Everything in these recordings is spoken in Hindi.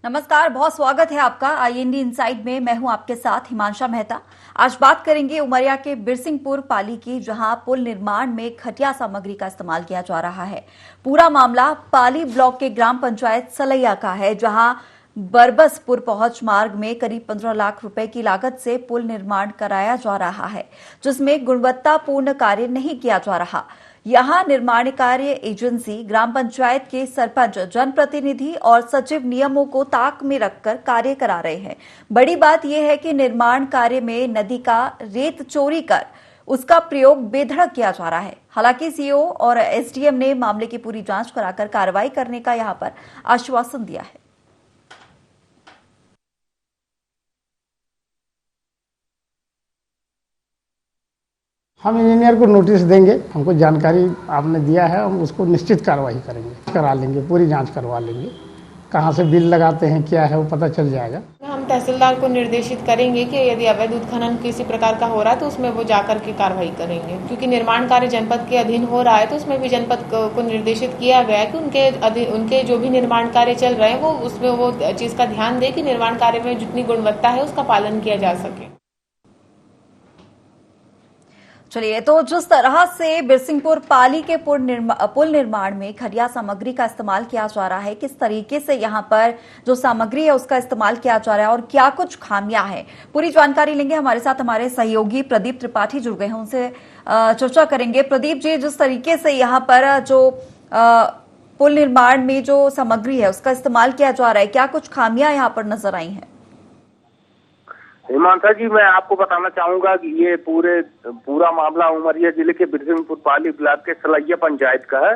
नमस्कार, बहुत स्वागत है आपका आईएनडी इनसाइड में। मैं हूं आपके साथ हिमांशा मेहता। आज बात करेंगे उमरिया के बिरसिंहपुर पाली की, जहां पुल निर्माण में घटिया सामग्री का इस्तेमाल किया जा रहा है। पूरा मामला पाली ब्लॉक के ग्राम पंचायत सलैया का है, जहां बरबसपुर पहुंच मार्ग में करीब 15 लाख रुपए की लागत से पुल निर्माण कराया जा रहा है, जिसमें गुणवत्तापूर्ण कार्य नहीं किया जा रहा। यहां निर्माण कार्य एजेंसी, ग्राम पंचायत के सरपंच, जनप्रतिनिधि और सचिव नियमों को ताक में रखकर कार्य करा रहे हैं। बड़ी बात यह है कि निर्माण कार्य में नदी का रेत चोरी कर उसका प्रयोग बेधड़क किया जा रहा है। हालांकि सीओ और एसडीएम ने मामले की पूरी जांच कराकर कार्रवाई करने का यहां पर आश्वासन दिया है। हम इंजीनियर को नोटिस देंगे, हमको जानकारी आपने दिया है, हम उसको निश्चित कार्रवाई करेंगे, करा लेंगे, पूरी जांच करवा लेंगे। कहाँ से बिल लगाते हैं, क्या है, वो पता चल जाएगा। हम तहसीलदार को निर्देशित करेंगे कि यदि अवैध उत्खनन किसी प्रकार का हो रहा है तो उसमें वो जाकर के कार्रवाई करेंगे, क्योंकि निर्माण कार्य जनपद के अधीन हो रहा है तो उसमें भी जनपद को निर्देशित किया गया है कि उनके जो भी निर्माण कार्य चल रहे हैं वो उसमें वो चीज का ध्यान दे कि निर्माण कार्य में जितनी गुणवत्ता है उसका पालन किया जा सके। चलिए, तो जिस तरह से बिरसिंहपुर पाली के पुल निर्माण में घटिया सामग्री का इस्तेमाल किया जा रहा है, किस तरीके से यहां पर जो सामग्री है उसका इस्तेमाल किया जा रहा है और क्या कुछ खामियां हैं, पूरी जानकारी लेंगे। हमारे साथ हमारे सहयोगी प्रदीप त्रिपाठी जुड़ गए हैं, उनसे चर्चा करेंगे। प्रदीप जी, जिस तरीके से यहाँ पर जो पुल निर्माण में जो सामग्री है उसका इस्तेमाल किया जा रहा है, क्या कुछ खामियां यहाँ पर नजर आई हैं? हिमांशा जी, मैं आपको बताना चाहूंगा कि ये पूरा मामला उमरिया जिले के बिरसिंहपुर पाली ब्लॉक के सलैया पंचायत का है,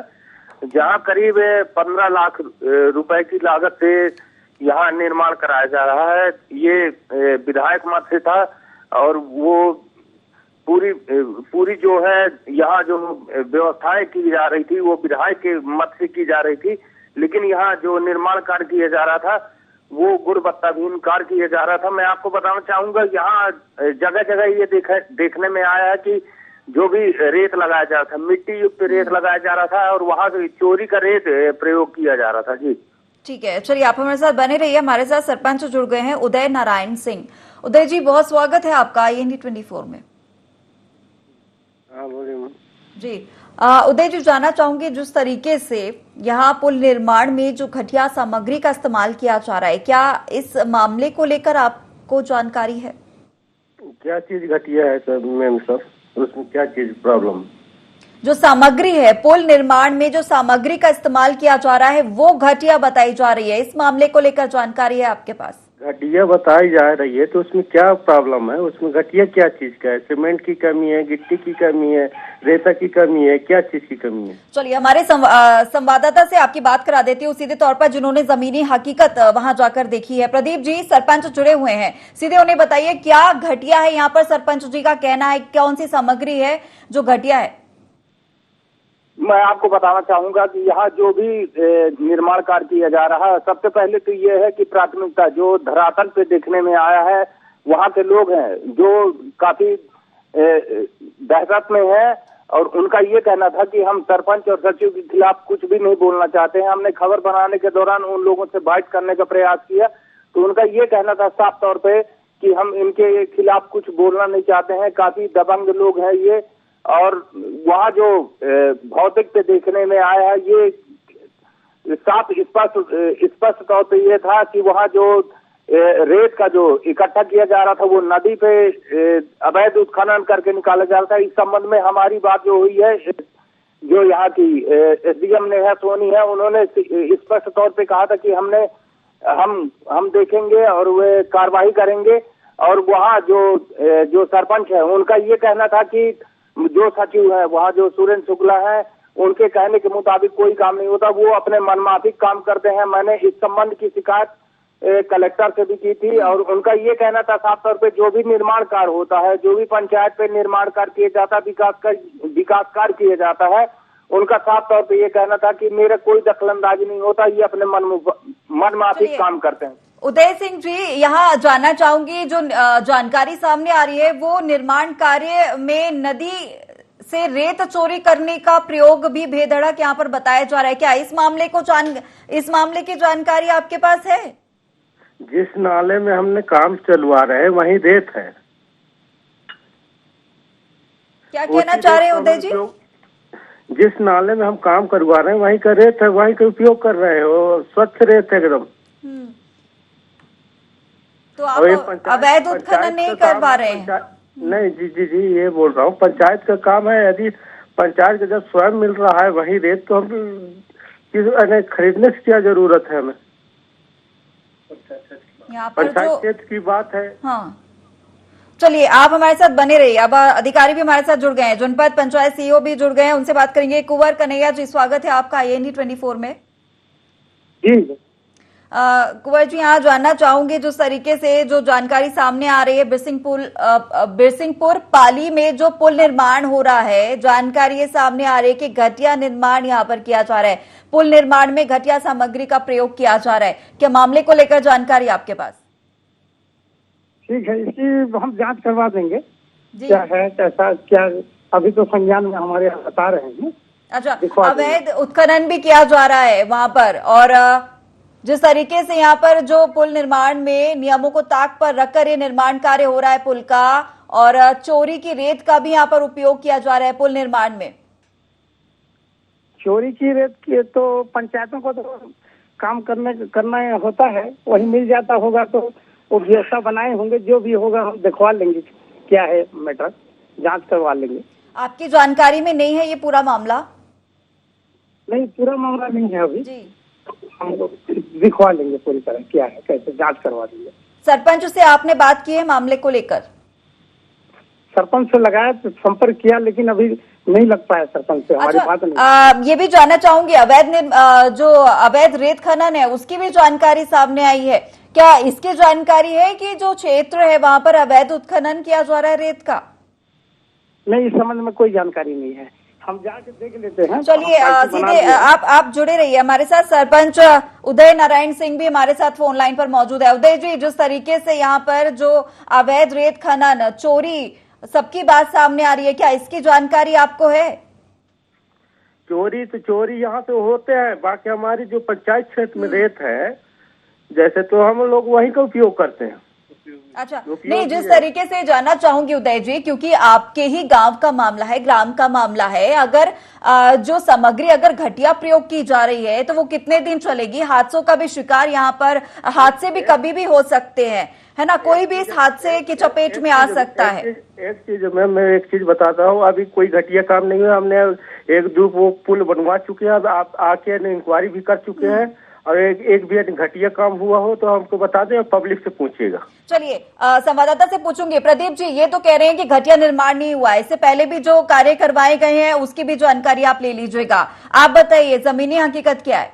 जहां करीब 15 लाख रुपए की लागत से यहाँ निर्माण कराया जा रहा है। ये विधायक मत से था और वो पूरी जो है यहाँ जो व्यवस्थाएं की जा रही थी वो विधायक के मत से की जा रही थी, लेकिन यहाँ जो निर्माण कार्य किया जा रहा था वो गुणवत्ताहीन कार्य किया जा रहा था। मैं आपको बताना चाहूंगा, यहाँ जगह जगह ये देखने में आया है कि जो भी रेत लगाया जा रहा था, मिट्टी युक्त रेत लगाया जा रहा था और वहाँ चोरी का रेत प्रयोग किया जा रहा था। जी ठीक है, चलिए आप हमारे साथ बने रहिए। हमारे साथ सरपंच जुड़ गए हैं, उदय नारायण सिंह। उदय जी, बहुत स्वागत है आपका आईएनडी 24 में। हाँ, बोलिए जी। उदय जी, जानना चाहूंगी, जिस तरीके से यहाँ पुल निर्माण में जो घटिया सामग्री का इस्तेमाल किया जा रहा है, क्या इस मामले को लेकर आपको जानकारी है? क्या चीज घटिया है सर? मैम सर, उसमें क्या चीज प्रॉब्लम? जो सामग्री है, पुल निर्माण में जो सामग्री का इस्तेमाल किया जा रहा है वो घटिया बताई जा रही है। इस मामले को लेकर जानकारी है आपके पास? घटिया बताई जा रही है तो उसमें क्या प्रॉब्लम है? उसमें घटिया क्या चीज का है? सीमेंट की कमी है, गिट्टी की कमी है, रेता की कमी है, क्या चीज की कमी है? चलिए, हमारे संवाददाता से आपकी बात करा देती हूँ सीधे तौर पर, जिन्होंने जमीनी हकीकत वहां जाकर देखी है। प्रदीप जी, सरपंच जुड़े हुए हैं, सीधे उन्हें बताइए क्या घटिया है यहाँ पर। सरपंच जी का कहना है कौन सी सामग्री है जो घटिया है? मैं आपको बताना चाहूंगा कि यहाँ जो भी निर्माण कार्य किया जा रहा है, सबसे पहले तो ये है कि प्राथमिकता जो धरातल पे देखने में आया है, वहाँ के लोग हैं जो काफी दहशत में है और उनका ये कहना था कि हम सरपंच और सचिव के खिलाफ कुछ भी नहीं बोलना चाहते हैं। हमने खबर बनाने के दौरान उन लोगों से बात करने का प्रयास किया तो उनका ये कहना था साफ तौर पे कि हम इनके खिलाफ कुछ बोलना नहीं चाहते हैं। काफी दबंग लोग हैं ये, और वहाँ जो भौतिक पे देखने में आया है ये साफ स्पष्ट तौर पे ये था कि वहाँ जो रेत का जो इकट्ठा किया जा रहा था वो नदी पे अवैध उत्खनन करके निकाला जा रहा था। इस संबंध में हमारी बात जो हुई है, जो यहाँ की एसडीएम ने है सोनी है, उन्होंने स्पष्ट तौर पे कहा था कि हम देखेंगे और वे कार्रवाई करेंगे। और वहाँ जो सरपंच है उनका ये कहना था कि जो सचिव है वहाँ जो सुरेंद्र शुक्ला है, उनके कहने के मुताबिक कोई काम नहीं होता, वो अपने मनमाफिक काम करते हैं। मैंने इस संबंध की शिकायत कलेक्टर से भी की थी और उनका ये कहना था साफ तौर पे जो भी निर्माण कार्य होता है, जो भी पंचायत पे निर्माण कार्य किया जाता है, विकास कार्य किया जाता है, उनका साफ तौर पे ये कहना था कि मेरा कोई दखलंदाजी नहीं होता, ये अपने मनमाफिक काम करते हैं। उदय सिंह जी, यहाँ जानना चाहूंगी, जो जानकारी सामने आ रही है वो निर्माण कार्य में नदी से रेत चोरी करने का प्रयोग भी बेधड़क यहाँ पर बताया जा रहा है। क्या इस मामले की जानकारी आपके पास है? जिस नाले में हमने काम चलवा रहे हैं वहीं रेत है। क्या कहना चाह रहे हैं उदय जी? जिस नाले में हम काम करवा रहे हैं वहीं का रेत है, वहीं का उपयोग कर रहे हो, स्वच्छ रेत है एकदम। तो आप अवैध उत्खनन नहीं करवा रहे हैं? नहीं जी जी जी, ये बोल रहा हूँ पंचायत का काम है। यदि पंचायत का जब स्वयं मिल रहा है वही रेत, तो हम खरीदने से क्या जरूरत है हमें? यहाँ पर पंचायत जो क्षेत्र की बात है। हाँ, चलिए आप हमारे साथ बने रहिए। अब अधिकारी भी हमारे साथ जुड़ गए हैं, जनपद पंचायत सीईओ भी जुड़ गए हैं, उनसे बात करेंगे। कुंवर कन्हैया जी, स्वागत है आपका IND 24 में। जी कुंवर जी, यहाँ जानना चाहूंगी जिस तरीके से जो जानकारी सामने आ रही है, बिरसिंहपुर पाली में जो पुल निर्माण हो रहा है, जानकारी ये सामने आ रही है कि घटिया निर्माण यहाँ पर किया जा रहा है, पुल निर्माण में घटिया सामग्री का प्रयोग किया जा रहा है। क्या मामले को लेकर जानकारी आपके पास? ठीक है, इसकी हम जांच करवा देंगे जी। क्या है कैसा क्या, अभी तो संज्ञान में हमारे यहाँ बता रहे हैं। अच्छा, अवैध उत्खनन भी किया जा रहा है वहां पर, और जिस तरीके से यहाँ पर जो पुल निर्माण में नियमों को ताक पर रखकर ये निर्माण कार्य हो रहा है पुल का, और चोरी की रेत का भी यहाँ पर उपयोग किया जा रहा है पुल निर्माण में। चोरी की रेत की तो पंचायतों को तो काम करना होता है, वही मिल जाता होगा तो वो व्यवस्था बनाए होंगे, जो भी होगा हम दिखवा लेंगे क्या है मैटर, जांच करवा लेंगे। आपकी जानकारी में नहीं है ये पूरा मामला? नहीं, पूरा मामला नहीं है अभी जी, हम दिखवा लेंगे पूरी तरह क्या है कैसे, जांच करवा देंगे। सरपंच से आपने बात की है मामले को लेकर? सरपंच से लगाया तो संपर्क किया, लेकिन अभी नहीं लग पाया सरपंच से, हमारी बात नहीं। ये भी जानना चाहूंगी, जो अवैध रेत खनन है उसकी भी जानकारी सामने आई है। क्या इसकी जानकारी है कि जो क्षेत्र है वहां पर अवैध उत्खनन किया जा रहा है रेत का? नहीं, इस संबंध में कोई जानकारी नहीं है, हम जाके देख लेते हैं। चलिए सीधे आप जुड़े रहिए हमारे साथ। सरपंच उदय नारायण सिंह भी हमारे साथ फोन लाइन पर मौजूद है। उदय जी, जिस तरीके से यहाँ पर जो अवैध रेत खनन, चोरी, सबकी बात सामने आ रही है, क्या इसकी जानकारी आपको है? चोरी तो चोरी यहाँ से होते हैं, बाकी हमारी जो पंचायत क्षेत्र में रेत है जैसे, तो हम लोग वही का उपयोग करते हैं। अच्छा, नहीं, जिस तरीके से जानना चाहूंगी उदय जी, क्योंकि आपके ही गांव का मामला है, ग्राम का मामला है, अगर जो सामग्री अगर घटिया प्रयोग की जा रही है तो वो कितने दिन चलेगी? हादसों का भी शिकार यहाँ पर, हादसे भी कभी भी हो सकते हैं, है ना, कोई भी इस हादसे की चपेट में आ सकता है। एक चीज मैं एक चीज बताता हूँ, अभी कोई घटिया काम नहीं है, हमने एक दो वो पुल बनवा चुके हैं, अब आप आके इंक्वायरी भी कर चुके हैं, और एक भी घटिया काम हुआ हो तो हमको बता दें, पब्लिक से पूछिएगा। चलिए संवाददाता से पूछूंगी। प्रदीप जी, ये तो कह रहे हैं कि घटिया निर्माण नहीं हुआ है, इससे पहले भी जो कार्य करवाए गए हैं उसकी भी जानकारी आप ले लीजिएगा। आप बताइए जमीनी हकीकत क्या है?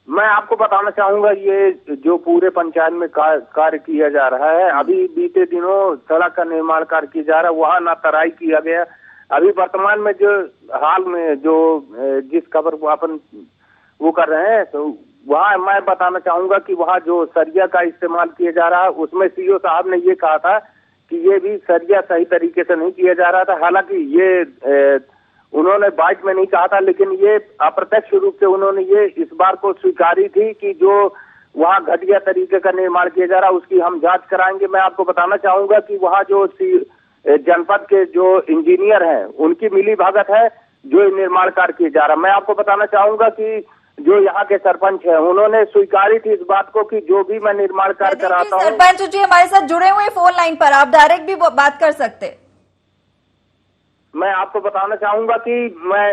मैं आपको बताना चाहूंगा, ये जो पूरे पंचायत में कार्य किया जा रहा है, अभी बीते दिनों सड़क का निर्माण कार्य किया जा रहा है, वहाँ ना तराई किया गया। अभी वर्तमान में जो हाल में जो जिस खबर को अपन वो कर रहे हैं, तो वहाँ मैं बताना चाहूंगा कि वहाँ जो सरिया का इस्तेमाल किया जा रहा है, उसमें सीईओ साहब ने ये कहा था कि ये भी सरिया सही तरीके से नहीं किया जा रहा था। हालांकि ये उन्होंने बाइट में नहीं कहा था, लेकिन ये अप्रत्यक्ष रूप से उन्होंने ये इस बार को स्वीकारी थी कि जो वहाँ घटिया तरीके का निर्माण किया जा रहा है उसकी हम जांच कराएंगे। मैं आपको बताना चाहूंगा कि वहाँ जो जनपद के जो इंजीनियर हैं उनकी मिली भगत है जो निर्माण कार्य किया जा रहा है। मैं आपको बताना चाहूंगा कि जो यहाँ के सरपंच है उन्होंने स्वीकारी थी इस बात को कि जो भी मैं निर्माण कार्य कराता हूँ। सरपंच जी हमारे साथ जुड़े हुए फोन लाइन पर, आप डायरेक्ट भी बात कर सकते। मैं आपको बताना चाहूंगा कि मैं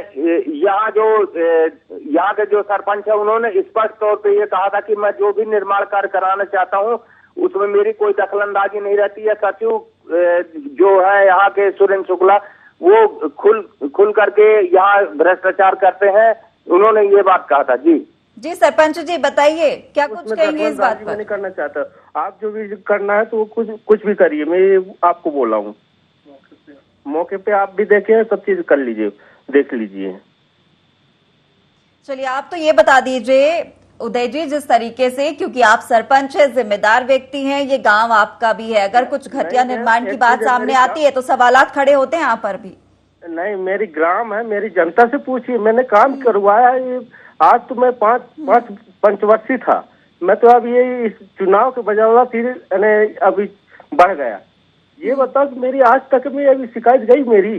यहाँ के जो सरपंच है उन्होंने स्पष्ट तौर पे ये कहा था कि मैं जो भी निर्माण कार्य कराना चाहता हूँ उसमें मेरी कोई दखलंदाजी नहीं रहती है। सचिव जो है यहाँ के सुरेंद्र शुक्ला, वो खुल करके यहाँ भ्रष्टाचार करते हैं, उन्होंने ये बात कहा था। जी सरपंच जी बताइए, क्या कुछ कहेंगे इस बात पर? मैं नहीं करना चाहता, आप जो भी करना है तो कुछ भी करिए, मैं आपको बोला हूँ, मौके पे आप भी देखें, सब चीज कर लीजिए, देख लीजिए। चलिए आप तो ये बता दीजिए उदय जी, जिस तरीके से, क्योंकि आप सरपंच है, जिम्मेदार व्यक्ति हैं, ये गांव आपका भी है, अगर कुछ घटिया निर्माण की बात सामने आती है तो सवालात खड़े होते हैं यहाँ पर भी। नहीं, मेरी ग्राम है, मेरी जनता से पूछिए, मैंने काम करवाया। आज तो मैं पांच पंचवर्षीय था, मैं तो अब ये इस चुनाव के बजाय फिर अभी बढ़ गया। ये बताओ कि मेरी आज तक में अभी शिकायत गई मेरी,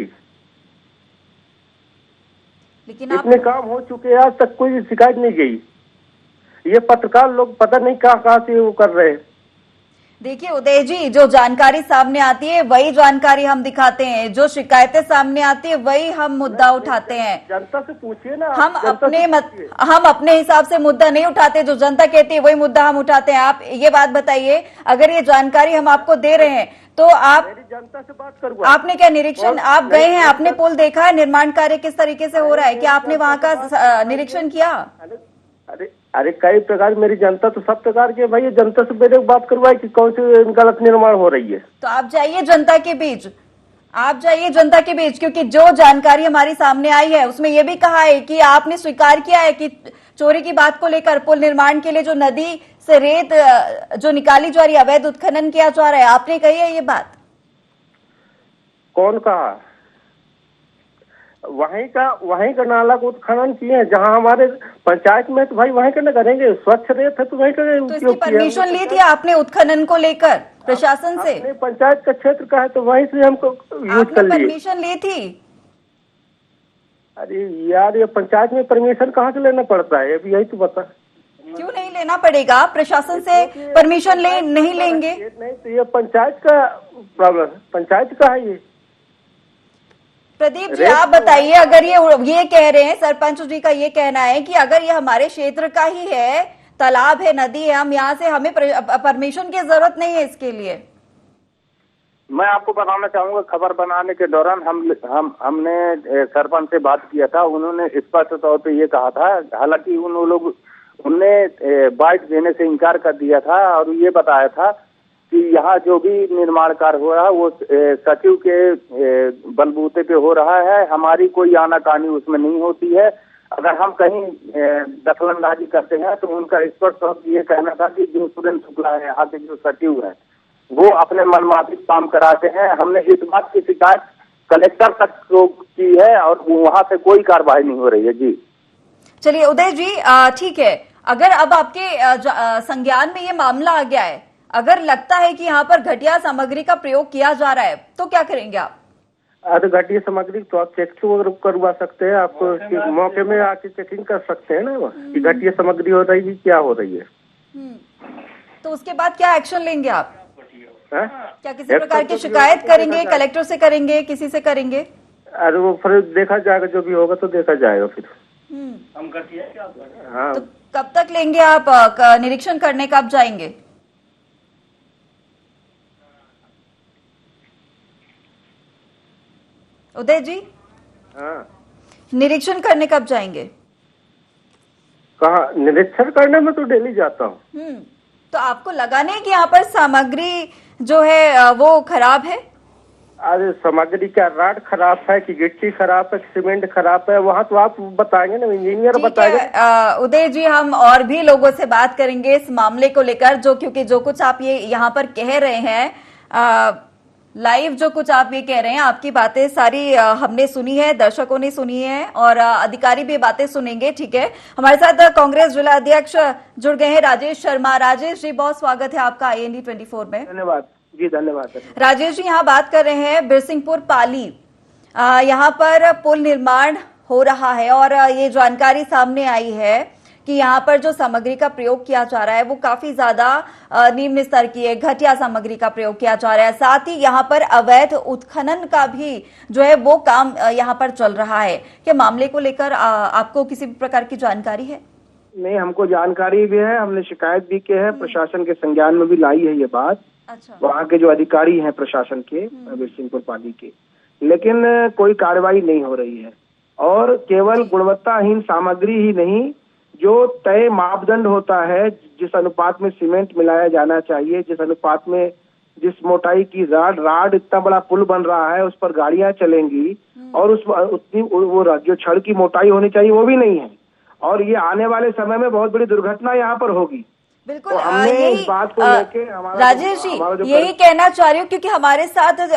लेकिन आप इतने काम हो चुके हैं, आज तक कोई शिकायत नहीं गई। ये पत्रकार लोग पता नहीं कहाँ से वो कर रहे हैं। देखिए उदय जी, जो जानकारी सामने आती है वही जानकारी हम दिखाते हैं, जो शिकायतें सामने आती है वही हम मुद्दा उठाते हैं। जनता से पूछिए ना, हम अपने हिसाब से मुद्दा नहीं उठाते, जो जनता कहती है वही मुद्दा हम उठाते हैं। आप ये बात बताइए, अगर ये जानकारी हम आपको दे रहे हैं तो आप जनता से बात करूंगा। आपने क्या निरीक्षण, आप गए हैं, आपने पुल देखा है, निर्माण कार्य किस तरीके से हो रहा है, क्या आपने वहां का निरीक्षण किया? अरे कई प्रकार मेरी जनता तो सब प्रकार की भाई, जनता से मेरे बात करवाए कि कौन सी गलत निर्माण हो रही है। तो आप जाइए जनता के बीच, आप जाइए जनता के बीच, क्योंकि जो जानकारी हमारी सामने आई है उसमें यह भी कहा है कि आपने स्वीकार किया है कि चोरी की बात को लेकर पुल निर्माण के लिए जो नदी से रेत जो निकाली जा रही है, अवैध उत्खनन किया जा रहा है, आपने कही है ये बात? कौन कहा? वहीं का नाला को उत्खनन किए हैं जहां हमारे पंचायत में, तो भाई वहीं का न करेंगे, स्वच्छ रेत है तो वहीं का तो इसकी परमिशन ली थी आपने उत्खनन को लेकर प्रशासन से? पंचायत का क्षेत्र का है तो वहीं से हमको यूज कर लिए। परमिशन ली थी? अरे यार, ये पंचायत में परमिशन कहाँ से लेना पड़ता है, अभी यही तो बता। क्यों नहीं लेना पड़ेगा? प्रशासन से परमिशन नहीं लेंगे? नहीं तो ये पंचायत का प्रॉब्लम, पंचायत का है ये। प्रदीप जी आप बताइए, अगर ये कह रहे हैं, सरपंच जी का ये कहना है कि अगर ये हमारे क्षेत्र का ही है, तालाब है, नदी है, हम यहाँ से, हमें परमिशन की जरूरत नहीं है इसके लिए। मैं आपको बताना चाहूंगा, खबर बनाने के दौरान हमने सरपंच से बात किया था, उन्होंने स्पष्ट तौर पे ये कहा था, हालांकि उनने बाइट देने से इनकार कर दिया था और ये बताया था कि यहाँ जो भी निर्माण कार्य हो रहा है वो सचिव के बलबूते पे हो रहा है, हमारी कोई आनाकानी उसमें नहीं होती है। अगर हम कहीं दखलंदाजी करते हैं तो उनका स्पष्ट तौर पर ये कहना था कि जो सुरेंद्र शुक्ला है, यहाँ के जो सचिव है, वो अपने मनमाफिक काम कराते हैं। हमने इस बात की शिकायत कलेक्टर तक की है और वहाँ से कोई कार्रवाई नहीं हो रही है। जी चलिए उदय जी, ठीक है, अगर अब आपके संज्ञान में ये मामला आ गया है, अगर लगता है कि यहाँ पर घटिया सामग्री का प्रयोग किया जा रहा है तो क्या करेंगे आप? अरे घटिया सामग्री तो आप चेकिंग करवा सकते हैं, आप मौके में आके चेकिंग कर सकते हैं ना कि घटिया सामग्री हो रही है, क्या हो रही है। तो उसके बाद क्या एक्शन लेंगे आप? क्या किसी प्रकार की तो शिकायत करेंगे, कलेक्टर से करेंगे, किसी से करेंगे? अरे वो फिर देखा जाएगा, जो भी होगा तो देखा जाएगा फिर। हम करती है क्या? हाँ, तो कब तक लेंगे आप निरीक्षण करने, कब जाएंगे? उदय जी, हाँ, निरीक्षण करने कब जाएंगे? कहाँ निरीक्षण करने में तो डेली जाता हूँ। तो आपको लगा नहीं कि यहाँ पर सामग्री जो है वो खराब है? अरे सामग्री क्या, राड खराब है कि गिट्टी खराब है, सीमेंट खराब है, वहाँ तो आप बताएंगे ना, इंजीनियर बताएंगे। उदय जी, हम और भी लोगों से बात करेंगे इस मामले को लेकर, क्योंकि जो कुछ आप ये यहाँ पर कह रहे हैं, लाइव जो कुछ आप ये कह रहे हैं, आपकी बातें सारी हमने सुनी है, दर्शकों ने सुनी है और अधिकारी भी बातें सुनेंगे। ठीक है, हमारे साथ कांग्रेस जिला अध्यक्ष जुड़ गए हैं, राजेश शर्मा। राजेश जी, बहुत स्वागत है आपका IND 24 में। धन्यवाद जी, धन्यवाद। राजेश जी, यहाँ बात कर रहे हैं बिरसिंहपुर पाली, यहाँ पर पुल निर्माण हो रहा है और ये जानकारी सामने आई है कि यहाँ पर जो सामग्री का प्रयोग किया जा रहा है वो काफी ज्यादा निम्न स्तर की है, घटिया सामग्री का प्रयोग किया जा रहा है। साथ ही यहाँ पर अवैध उत्खनन का भी जो है वो काम यहाँ पर चल रहा है। क्या मामले को लेकर आपको किसी भी प्रकार की जानकारी है? नहीं, हमको जानकारी भी है, हमने शिकायत भी की है, प्रशासन के संज्ञान में भी लाई है ये बात। अच्छा। वहाँ के जो अधिकारी हैं प्रशासन के बिरसिंहपुर पाली के, लेकिन कोई कार्रवाई नहीं हो रही है। और केवल गुणवत्ताहीन सामग्री ही नहीं, जो तय मापदंड होता है, जिस अनुपात में सीमेंट मिलाया जाना चाहिए, जिस अनुपात में, जिस मोटाई की राड इतना बड़ा पुल बन रहा है, उस पर गाड़ियां चलेंगी और उतनी वो जो छड़ की मोटाई होनी चाहिए वो भी नहीं है, और ये आने वाले समय में बहुत बड़ी दुर्घटना यहाँ पर होगी। बिल्कुल, तो हमने इस बात को लेके राजेश जी यही कहना चाह रही हूँ, क्योंकि हमारे साथ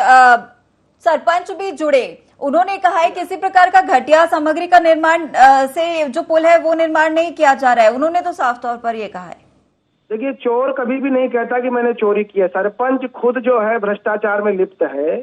सरपंच भी जुड़े, उन्होंने कहा है किसी प्रकार का घटिया सामग्री का निर्माण से जो पुल है वो निर्माण नहीं किया जा रहा है। उन्होंने तो साफ तौर पर ये कहा है। देखिए, चोर कभी भी नहीं कहता कि मैंने चोरी किया। सरपंच खुद जो है भ्रष्टाचार में लिप्त है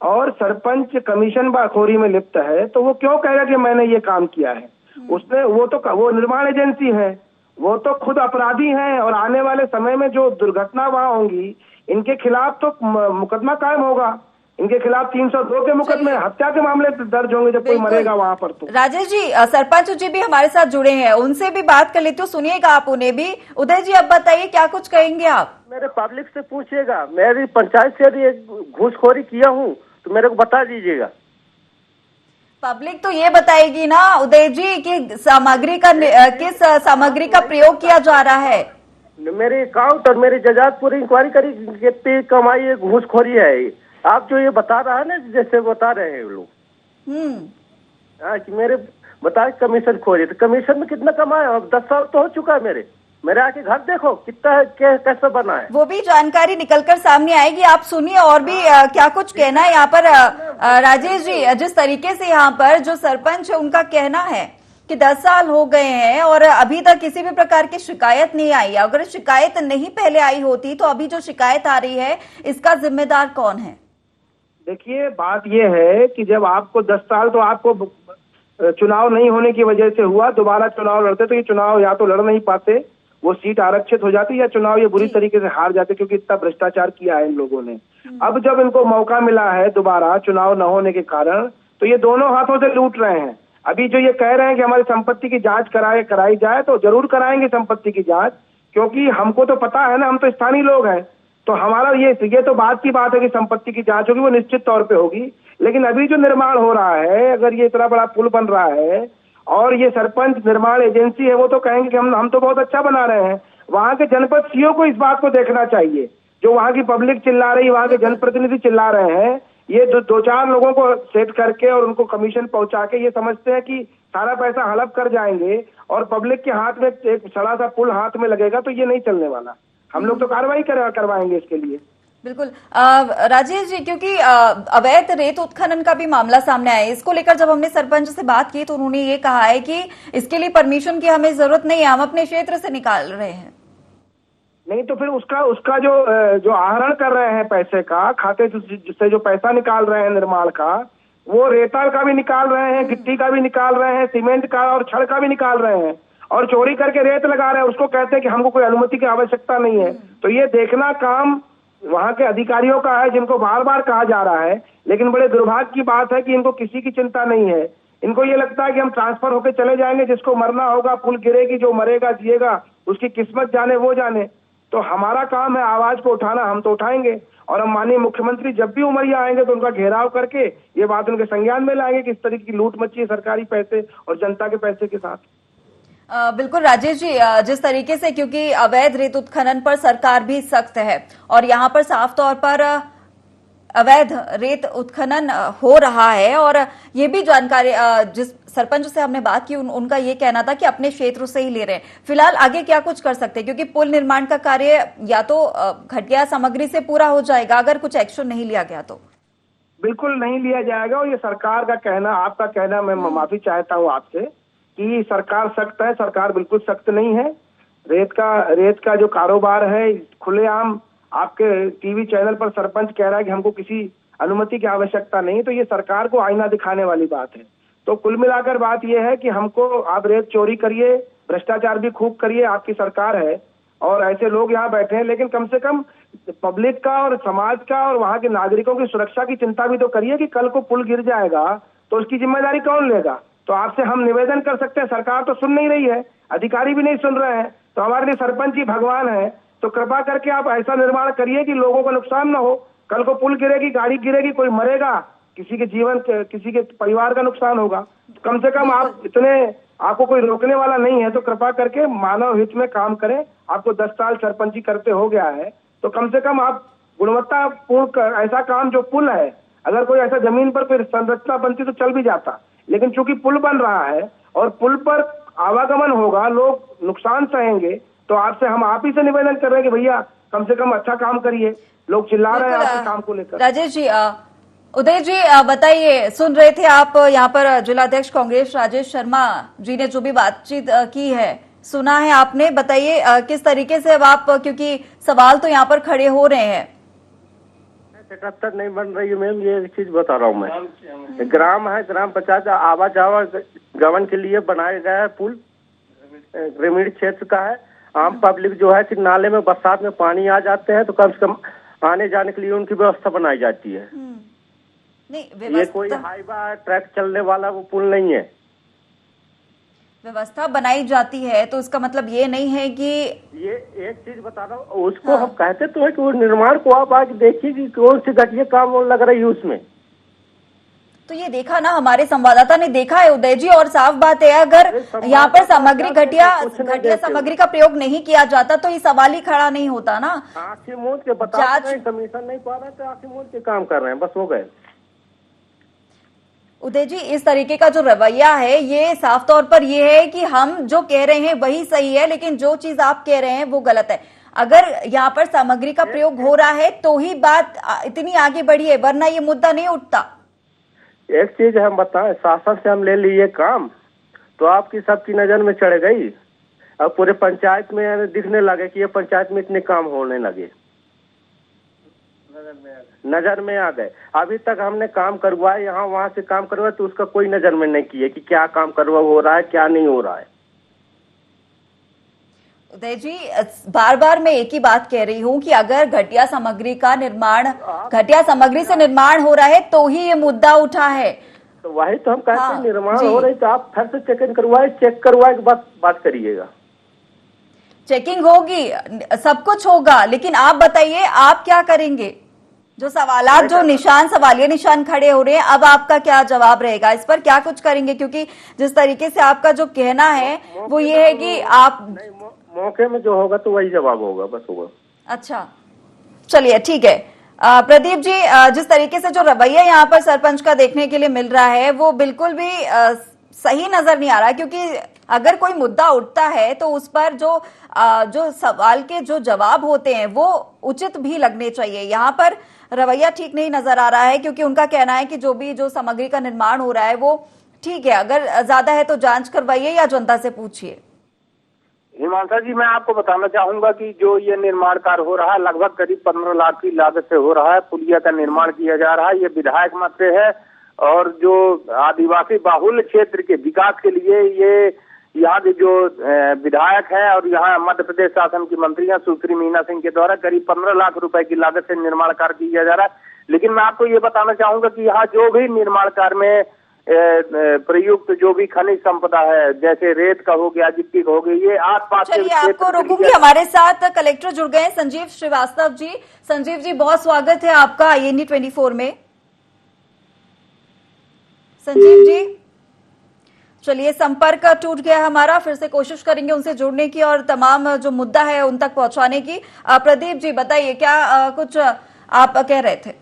और सरपंच कमीशन बाखोरी में लिप्त है, तो वो क्यों कहेगा कि मैंने ये काम किया है? उसने वो निर्माण एजेंसी है, वो तो खुद अपराधी हैं और आने वाले समय में जो दुर्घटना वहां होंगी इनके खिलाफ तो मुकदमा कायम होगा। इनके खिलाफ 302 के मुकदमे, हत्या के मामले दर्ज होंगे जब कोई मरेगा वहां पर। तो राजेश जी, सरपंच जी भी हमारे साथ जुड़े हैं, उनसे भी बात कर लेते हो, सुनिएगा आप उन्हें भी। उदय जी, अब बताइए क्या कुछ कहेंगे आप? मेरे पब्लिक से पूछिएगा, मेरी पंचायत से यदि घूसखोरी किया हूँ तो मेरे को बता दीजिएगा। पब्लिक तो ये बताएगी ना उदय जी कि सामग्री का किस सामग्री का प्रयोग किया जा रहा है। मेरे अकाउंट और मेरी जजात पूरी इंक्वायरी करी, कितनी कमाई है, घूसखोरी है। आप जो ये बता रहा है ना, जैसे बता रहे हैं लोग कि मेरे बता कमीशन खोरी, तो कमीशन में कितना कमाया? अब 10 साल तो हो चुका है। मेरे आके घर देखो कितना है, कैसा बना है, वो भी जानकारी निकलकर सामने आएगी। आप सुनिए और भी क्या कुछ कहना है यहाँ पर राजेश जी। जिस तरीके से यहाँ पर जो सरपंच है उनका कहना है कि 10 साल हो गए हैं और अभी तक किसी भी प्रकार की शिकायत नहीं आई है। अगर शिकायत नहीं पहले आई होती तो अभी जो शिकायत आ रही है इसका जिम्मेदार कौन है? देखिए, बात यह है कि जब आपको 10 साल तो आपको चुनाव नहीं होने की वजह से हुआ, दोबारा चुनाव लड़ते तो ये चुनाव या तो लड़ नहीं पाते, वो सीट आरक्षित हो जाती, या चुनाव ये बुरी तरीके से हार जाते, क्योंकि इतना भ्रष्टाचार किया है इन लोगों ने। अब जब इनको मौका मिला है दोबारा चुनाव न होने के कारण, तो ये दोनों हाथों से लूट रहे हैं। अभी जो ये कह रहे हैं कि हमारी संपत्ति की जांच कराई जाए, तो जरूर कराएंगे संपत्ति की जांच, क्योंकि हमको तो पता है ना, हम तो स्थानीय लोग हैं। तो हमारा ये तो बात की बात है कि संपत्ति की जांच होगी, वो निश्चित तौर पे होगी। लेकिन अभी जो निर्माण हो रहा है, अगर ये इतना बड़ा पुल बन रहा है और ये सरपंच निर्माण एजेंसी है, वो तो कहेंगे कि हम तो बहुत अच्छा बना रहे हैं। वहां के जनपद सीओ को इस बात को देखना चाहिए। जो वहां की पब्लिक चिल्ला रही, वहां के जनप्रतिनिधि चिल्ला रहे हैं, ये दो चार लोगों को सेट करके और उनको कमीशन पहुंचा के ये समझते हैं कि सारा पैसा हड़प कर जाएंगे और पब्लिक के हाथ में एक सड़ा सा पुल हाथ में लगेगा, तो ये नहीं चलने वाला। हम लोग तो कार्रवाई करवाएंगे इसके लिए। बिल्कुल राजेश जी, क्योंकि अवैध रेत उत्खनन का भी मामला सामने आया है, इसको लेकर जब हमने सरपंच से बात की तो उन्होंने ये कहा है कि इसके लिए परमिशन की हमें जरूरत नहीं है, हम अपने क्षेत्र से निकाल रहे हैं। नहीं तो फिर उसका जो आहरण कर रहे हैं पैसे का, खाते से जो पैसा निकाल रहे हैं निर्माण का, वो रेताल का भी निकाल रहे हैं, गिट्टी का भी निकाल रहे हैं, सीमेंट का और छड़ का भी निकाल रहे हैं, और चोरी करके रेत लगा रहे हैं। उसको कहते हैं कि हमको कोई अनुमति की आवश्यकता नहीं है। तो ये देखना काम वहां के अधिकारियों का है, जिनको बार बार कहा जा रहा है। लेकिन बड़े दुर्भाग्य की बात है कि इनको किसी की चिंता नहीं है। इनको ये लगता है कि हम ट्रांसफर होकर चले जाएंगे, जिसको मरना होगा पुल गिरेगी, जो मरेगा जिएगा उसकी किस्मत जाने वो जाने। तो हमारा काम है आवाज को उठाना, हम तो उठाएंगे। और हम माननीय मुख्यमंत्री जब भी उमरिया आएंगे तो उनका घेराव करके ये बात उनके संज्ञान में लाएंगे कि इस तरीके की लूट मची है सरकारी पैसे और जनता के पैसे के साथ। बिल्कुल राजेश जी, जिस तरीके से क्योंकि अवैध रेत उत्खनन पर सरकार भी सख्त है और यहाँ पर साफ तौर पर अवैध रेत उत्खनन हो रहा है, और ये भी जानकारी जिस सरपंच से हमने बात की उनका ये कहना था कि अपने क्षेत्र से ही ले रहे हैं। फिलहाल आगे क्या कुछ कर सकते हैं, क्योंकि पुल निर्माण का कार्य या तो घटिया सामग्री से पूरा हो जाएगा अगर कुछ एक्शन नहीं लिया गया तो? बिल्कुल नहीं लिया जाएगा, और ये सरकार का कहना, आपका कहना, मैं माफी चाहता हूँ आपसे कि सरकार सख्त है। सरकार बिल्कुल सख्त नहीं है। रेत का जो कारोबार है खुलेआम आपके टीवी चैनल पर सरपंच कह रहा है कि हमको किसी अनुमति की आवश्यकता नहीं, तो ये सरकार को आईना दिखाने वाली बात है। तो कुल मिलाकर बात यह है कि हमको आप रेत चोरी करिए, भ्रष्टाचार भी खूब करिए, आपकी सरकार है और ऐसे लोग यहाँ बैठे हैं, लेकिन कम से कम पब्लिक का और समाज का और वहाँ के नागरिकों की सुरक्षा की चिंता भी तो करिए कि कल को पुल गिर जाएगा तो उसकी जिम्मेदारी कौन लेगा। तो आपसे हम निवेदन कर सकते हैं, सरकार तो सुन नहीं रही है, अधिकारी भी नहीं सुन रहे हैं, तो हमारे लिए सरपंच ही भगवान है। तो कृपा करके आप ऐसा निर्माण करिए कि लोगों का नुकसान न हो। कल को पुल गिरेगी, गाड़ी गिरेगी, कोई मरेगा, किसी के जीवन किसी के परिवार का नुकसान होगा। कम से कम आप आपको कोई रोकने वाला नहीं है, तो कृपा करके मानव हित में काम करें। आपको 10 साल सरपंची करते हो गया है, तो कम से कम आप गुणवत्तापूर्ण ऐसा काम, जो पुल है, अगर कोई ऐसा जमीन पर कोई संरचना बनती तो चल भी जाता, लेकिन चूंकि पुल बन रहा है और पुल पर आवागमन होगा, लोग नुकसान सहेंगे, तो आपसे हम आप ही से निवेदन कर रहे हैं कि भैया कम से कम अच्छा काम करिए। लोग चिल्ला रहे हैं आपके काम को लेकर। राजेश जी, उदय जी बताइए, सुन रहे थे आप यहाँ पर जिलाध्यक्ष कांग्रेस राजेश शर्मा जी ने जो भी बातचीत की है, सुना है आपने, बताइए किस तरीके से अब आप, क्योंकि सवाल तो यहाँ पर खड़े हो रहे हैं। 77 नहीं बन रही है मैम, ये एक चीज बता रहा हूँ मैं। ग्राम है, ग्राम पंचायत आवागमन के लिए बनाया गया है पुल, ग्रामीण क्षेत्र का है। आम पब्लिक जो है कि नाले में बरसात में पानी आ जाते हैं तो कम से कम आने जाने के लिए उनकी व्यवस्था बनाई जाती है। नहीं, ये कोई हाईवा ट्रैक चलने वाला वो पुल नहीं है। व्यवस्था बनाई जाती है तो इसका मतलब ये नहीं है कि, ये एक चीज बता रहा हूँ उसको, हम कहते तो है कि वो निर्माण को आप आज देखिए कि कौन सी घटिया काम वो लग रही है उसमें। तो ये देखा ना, हमारे संवाददाता ने देखा है उदय जी, और साफ बात है अगर यहाँ पर सामग्री घटिया सामग्री का प्रयोग नहीं किया जाता तो ये सवाल ही खड़ा नहीं होता ना। आंखें मूंद के बता रहे हैं, कमीशन नहीं पा रहे थे, आंखें मूंद के काम कर रहे हैं, बस हो गए। उदय जी, इस तरीके का जो रवैया है ये साफ तौर पर ये है कि हम जो कह रहे हैं वही सही है, लेकिन जो चीज आप कह रहे हैं वो गलत है। अगर यहाँ पर सामग्री का प्रयोग हो रहा है तो ही बात इतनी आगे बढ़ी है, वरना ये मुद्दा नहीं उठता। एक चीज हम बताएं, शासन से हम ले लिए काम तो आपकी सबकी नजर में चढ़ गई, अब पूरे पंचायत में दिखने लगे कि ये पंचायत में इतने काम होने लगे, नजर में आ गए। अभी तक हमने काम करवाए, यहाँ वहाँ से काम करवाए तो उसका कोई नजर में नहीं किए कि क्या काम करवा हो रहा है क्या नहीं हो रहा है। उदय जी, बार बार मैं एक ही बात कह रही हूँ कि अगर घटिया सामग्री से निर्माण हो रहा है तो ही ये मुद्दा उठा है। तो वही तो हम कहते हैं, निर्माण हो रही तो आप फिर से चेक करवाए के बाद बात करिएगा। चेकिंग होगी, सब कुछ होगा, लेकिन आप बताइए आप क्या करेंगे? जो सवालात, जो सवालिया निशान खड़े हो रहे हैं, अब आपका क्या जवाब रहेगा इस पर, क्या कुछ करेंगे? क्योंकि जिस तरीके से आपका जो कहना है वो ये है कि आप मौके में जो होगा तो वही जवाब होगा, बस होगा। अच्छा, चलिए ठीक है। प्रदीप जी, जिस तरीके से जो रवैया यहाँ पर सरपंच का देखने के लिए मिल रहा है वो बिल्कुल भी सही नजर नहीं आ रहा, क्योंकि अगर कोई मुद्दा उठता है तो उस पर जो सवाल के जो जवाब होते हैं वो उचित भी लगने चाहिए। यहाँ पर रवैया ठीक नहीं नजर आ रहा है, क्योंकि उनका कहना है कि जो सामग्री का निर्माण हो रहा है वो ठीक है, अगर ज्यादा है तो जांच करवाइए या जनता से पूछिए। हिमांशा जी, मैं आपको बताना चाहूंगा कि जो ये निर्माण कार्य हो रहा है लगभग करीब 15 लाख की लागत से हो रहा है। पुलिया का निर्माण किया जा रहा है, ये विधायक मत से है, और जो आदिवासी बाहुल्य क्षेत्र के विकास के लिए ये यहाँ के जो विधायक है और यहाँ मध्य प्रदेश शासन की मंत्री हैं सुश्री मीना सिंह के द्वारा करीब 15 लाख रुपए की लागत से निर्माण कार्य किया जा रहा है। लेकिन मैं आपको ये बताना चाहूंगा कि यहाँ जो भी निर्माण कार्य में प्रयुक्त जो भी खनिज संपदा है, जैसे रेत का हो गया, गिट्टी का हो गया, ये आसपास के चलिए आपको रोकूंगी। हमारे साथ कलेक्टर जुड़ गए संजीव श्रीवास्तव जी। संजीव जी, बहुत स्वागत है आपका IND 24 में। संजीव जी, चलिए संपर्क टूट गया हमारा, फिर से कोशिश करेंगे उनसे जुड़ने की और तमाम जो मुद्दा है उन तक पहुंचाने की। प्रदीप जी बताइए, क्या कुछ आप कह रहे थे?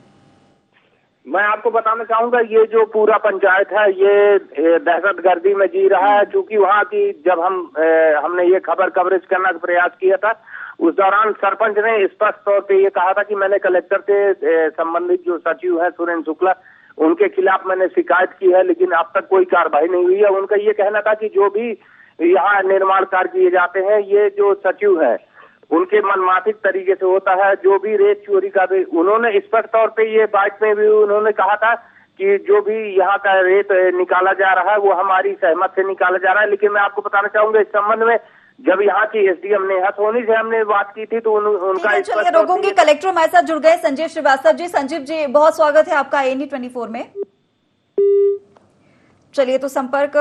मैं आपको बताना चाहूंगा, ये जो पूरा पंचायत है ये दहशतगर्दी में जी रहा है, क्योंकि वहाँ की जब हमने ये खबर कवरेज करने का प्रयास किया था उस दौरान सरपंच ने स्पष्ट तौर पे ये कहा था कि मैंने कलेक्टर से संबंधित जो सचिव है सुरेंद्र शुक्ला उनके खिलाफ मैंने शिकायत की है, लेकिन अब तक कोई कार्रवाई नहीं हुई है। उनका ये कहना था कि जो भी यहाँ निर्माण कार्य किए जाते हैं ये जो सचिव है उनके मनमाफिक तरीके से होता है। जो भी रेत चोरी का भी उन्होंने स्पष्ट तौर पे ये बात में भी उन्होंने कहा था कि जो भी यहाँ का रेत निकाला जा रहा है वो हमारी सहमत से निकाला जा रहा है। लेकिन मैं आपको बताना चाहूंगा इस संबंध में जब यहाँ की SDM नेहा सोनी से हमने बात की थी तो उनका चलिए रोकूंगी। कलेक्टर हमारे साथ जुड़ गए संजीव श्रीवास्तव जी। संजीव जी, बहुत स्वागत है आपका IND 24 में। चलिए, तो संपर्क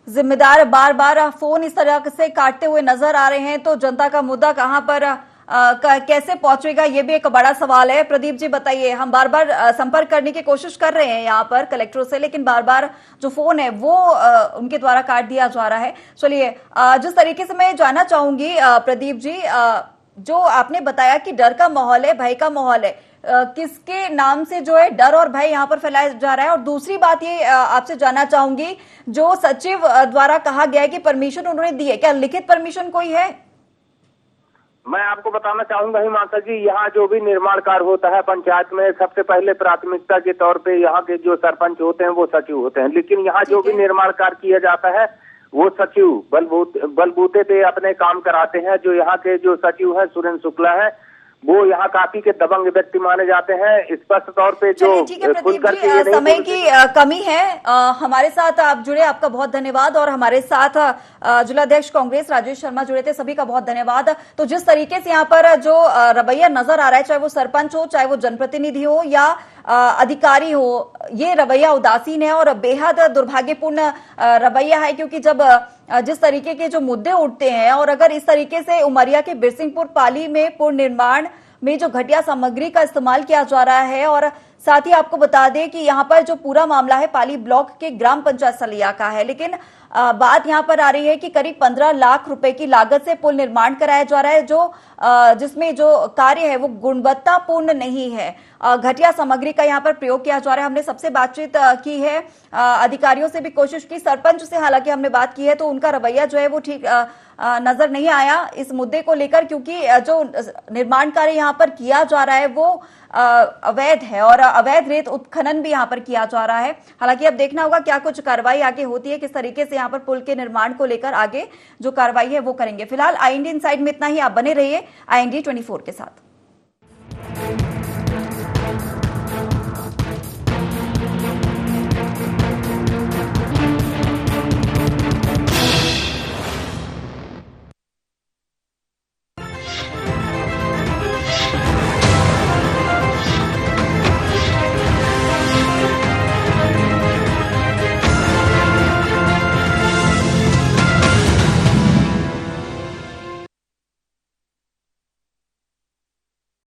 जिम्मेदार बार बार फोन इस तरह से काटते हुए नजर आ रहे हैं, तो जनता का मुद्दा कहां पर कैसे पहुंचेगा, ये भी एक बड़ा सवाल है। प्रदीप जी बताइए, हम बार बार संपर्क करने की कोशिश कर रहे हैं यहाँ पर कलेक्टरों से, लेकिन बार बार जो फोन है वो उनके द्वारा काट दिया जा रहा है। चलिए, जिस तरीके से मैं जानना चाहूंगी प्रदीप जी, जो आपने बताया कि डर का माहौल है, भय का माहौल है, किसके नाम से जो है डर और भय यहाँ पर फैलाया जा रहा है? और दूसरी बात ये आपसे जानना चाहूंगी, जो सचिव द्वारा कहा गया है कि परमिशन उन्होंने दी है, क्या लिखित परमिशन कोई है? मैं आपको बताना चाहूंगा हिमांशा जी, यहाँ जो भी निर्माण कार्य होता है पंचायत में सबसे पहले प्राथमिकता के तौर पे यहाँ के जो सरपंच होते हैं वो सचिव होते हैं। लेकिन यहाँ जो भी निर्माण कार्य किया जाता है वो सचिव बलबूते पे अपने काम कराते हैं। जो यहाँ के जो सचिव हैं सुरेंद्र शुक्ला है, वो यहाँ काफी के दबंग व्यक्ति माने जाते हैं। स्पष्ट तौर पे जो ठीक है प्रदीप जी, समय की कमी है। हमारे साथ आप जुड़े, आपका बहुत धन्यवाद। और हमारे साथ जिलाध्यक्ष कांग्रेस राजेश शर्मा जुड़े थे, सभी का बहुत धन्यवाद। तो जिस तरीके से यहाँ पर जो रवैया नजर आ रहा है, चाहे वो सरपंच हो, चाहे वो जनप्रतिनिधि हो या अधिकारी हो, ये रवैया उदासीन है और बेहद दुर्भाग्यपूर्ण रवैया है। क्योंकि जब जिस तरीके के जो मुद्दे उठते हैं और अगर इस तरीके से उमरिया के बिरसिंहपुर पाली में पुल निर्माण में जो घटिया सामग्री का इस्तेमाल किया जा रहा है, और साथ ही आपको बता दें कि यहाँ पर जो पूरा मामला है पाली ब्लॉक के ग्राम पंचायत सलिया का है, लेकिन बात यहाँ पर आ रही है कि करीब 15 लाख रुपए की लागत से पुल निर्माण कराया जा रहा है, जो जिसमें जो कार्य है वो गुणवत्तापूर्ण नहीं है। घटिया सामग्री का यहाँ पर प्रयोग किया जा रहा है। हमने सबसे बातचीत की है, अधिकारियों से भी कोशिश की, सरपंच से हालांकि हमने बात की है, तो उनका रवैया जो है वो ठीक नजर नहीं आया इस मुद्दे को लेकर, क्योंकि जो निर्माण कार्य यहाँ पर किया जा रहा है वो अवैध है और अवैध रेत उत्खनन भी यहाँ पर किया जा रहा है। हालांकि अब देखना होगा क्या कुछ कार्रवाई आगे होती है, किस तरीके से यहाँ पर पुल के निर्माण को लेकर आगे जो कार्रवाई है वो करेंगे। फिलहाल IND इनसाइड में इतना ही। आप बने रहिए IND 24 के साथ।